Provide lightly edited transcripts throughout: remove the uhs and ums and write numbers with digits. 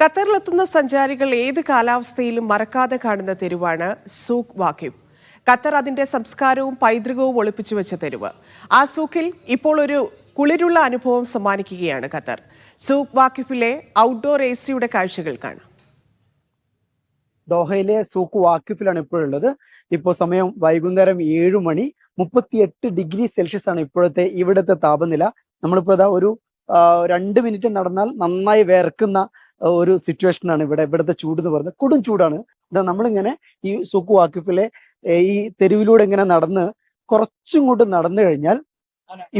ഖത്തറിലെത്തുന്ന സഞ്ചാരികൾ ഏത് കാലാവസ്ഥയിലും മറക്കാതെ കാണുന്ന തെരുവാണ് സൂഖ് വാക്കിഫ്. ഖത്തർ അതിന്റെ സംസ്കാരവും പൈതൃകവും ഒളിപ്പിച്ചു വെച്ച തെരുവ്. ആ സൂഖിൽ ഇപ്പോൾ ഒരു കുളിരുള്ള അനുഭവം സമ്മാനിക്കുകയാണ് ഖത്തർ. സൂഖ് വാക്കിഫിലെ ഔട്ട്ഡോർ AC-യുടെ കാഴ്ചകൾ കാണാം. ദോഹയിലെ സൂഖ് വാക്കിഫിലാണ് ഇപ്പോഴുള്ളത്. ഇപ്പോൾ സമയം വൈകുന്നേരം 7 മണി. 38 ഡിഗ്രി സെൽഷ്യസ് ആണ് ഇപ്പോഴത്തെ ഇവിടുത്തെ താപനില. നമ്മളിപ്പോൾ ഇതാ ഒരു 2 മിനിറ്റ് നടന്നാൽ നന്നായി വേർക്കുന്ന ഒരു സിറ്റുവേഷനാണ് ഇവിടുത്തെ ചൂട് എന്ന് പറയുന്നത്. കൊടും ചൂടാണ്. ഇതാ നമ്മളിങ്ങനെ ഈ സൂഖ് വാക്കിഫിലെ ഈ തെരുവിലൂടെ ഇങ്ങനെ നടന്ന് കുറച്ചും കൂടി നടന്നു കഴിഞ്ഞാൽ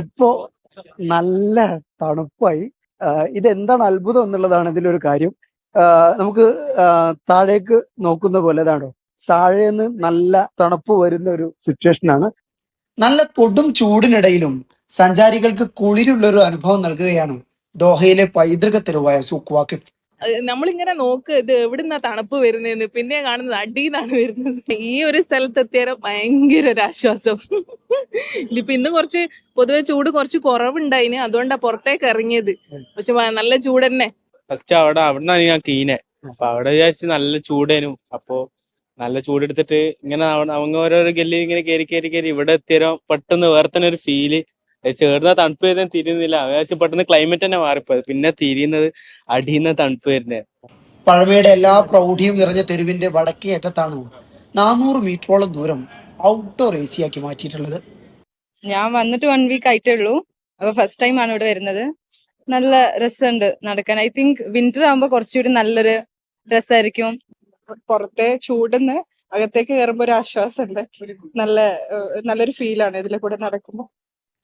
ഇപ്പോ നല്ല തണുപ്പായി. ഇതെന്താണ് അത്ഭുതം എന്നുള്ളതാണ് ഇതിലൊരു കാര്യം. നമുക്ക് താഴേക്ക് നോക്കുന്ന പോലെ ഇതാണോ, താഴേന്ന് നല്ല തണുപ്പ് വരുന്ന ഒരു സിറ്റുവേഷനാണ്. നല്ല കൊടും ചൂടിനിടയിലും സഞ്ചാരികൾക്ക് കുളിരുള്ള ഒരു അനുഭവം നൽകുകയാണ് ദോഹയിലെ പൈതൃക തെരുവായ സൂഖ് വാക്കിഫ്. നമ്മളിങ്ങനെ നോക്ക് ഇത് എവിടുന്നാ തണുപ്പ് വരുന്നതെന്ന്, പിന്നെ കാണുന്നത് അടിന്നാണ് വരുന്നത്. ഈ ഒരു സ്ഥലത്ത് എത്തിയാൽ ഭയങ്കര ഒരു ആശ്വാസം. ഇതിപ്പോ ഇന്ന് കുറച്ച് പൊതുവെ ചൂട് കുറച്ച് കുറവുണ്ടായിന്, അതുകൊണ്ടാ പുറത്തേക്ക് ഇറങ്ങിയത്. പക്ഷെ നല്ല ചൂട് തന്നെ. ഫസ്റ്റ് അവിടുന്നാണ് ഞാൻ കീനെ. അപ്പൊ അവിടെ വിചാരിച്ച് നല്ല ചൂടേനും. അപ്പൊ നല്ല ചൂടെടുത്തിട്ട് ഇങ്ങനെ அவங்க ഓരോരോ ഗല്ലി ഇങ്ങനെ കയറി ഇവിടെ എത്തിയാലും പെട്ടെന്ന് വേറെ തന്നെ ഒരു ഫീല്. ചേർന്ന തണുപ്പ് വരുന്ന തിരിയുന്നില്ല. വിചാരിച്ച് പെട്ടെന്ന് ക്ലൈമറ്റ് തന്നെ മാറിപ്പോയത്. പിന്നെ തിരിയുന്നത് അടിയുന്ന തണുപ്പ് വരുന്നത്. പഴമയുടെ എല്ലാ പ്രൗഢിയും നിറഞ്ഞ തെരുവിന്റെ വടക്കേ അറ്റത്താണ് 400 മീറ്ററോളം ദൂരം ഔട്ട്ഡോർ AC ആക്കി മാറ്റിയിട്ടുള്ളത്. ഞാൻ വന്നിട്ട് 1 വീക്ക് ആയിട്ടേ ഉള്ളൂ. അപ്പൊ ഫസ്റ്റ് ടൈം ആണ് ഇവിടെ വരുന്നത്. നല്ല രസമുണ്ട് നടക്കാൻ. ഐ തിങ്ക് വിന്റർ ആകുമ്പോ കുറച്ചുകൂടി നല്ലൊരു രസമായിരിക്കും. പുറത്തെ ചൂടിന്ന് അകത്തേക്ക് കയറുമ്പോ ഒരു ആശ്വാസമുണ്ട്. നല്ലൊരു ഫീലാണ് ഇതിലെ കൂടെ നടക്കുമ്പോൾ.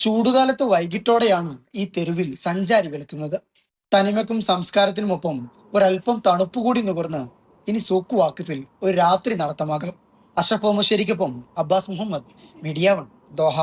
ചൂടുകാലത്ത് വൈകിട്ടോടെയാണ് ഈ തെരുവിൽ സഞ്ചാരികൾ എത്തുന്നത്. തനിമയ്ക്കും സംസ്കാരത്തിനുമൊപ്പം ഒരല്പം തണുപ്പ് കൂടി നുകർന്ന് ഇനി സൂഖ് വാക്കിഫിൽ ഒരു രാത്രി നടത്തമാകാം. അഷ്റഫ് ഓമശ്ശേരിക്കൊപ്പം അബ്ബാസ് മുഹമ്മദ്, മീഡിയ 1, ദോഹ.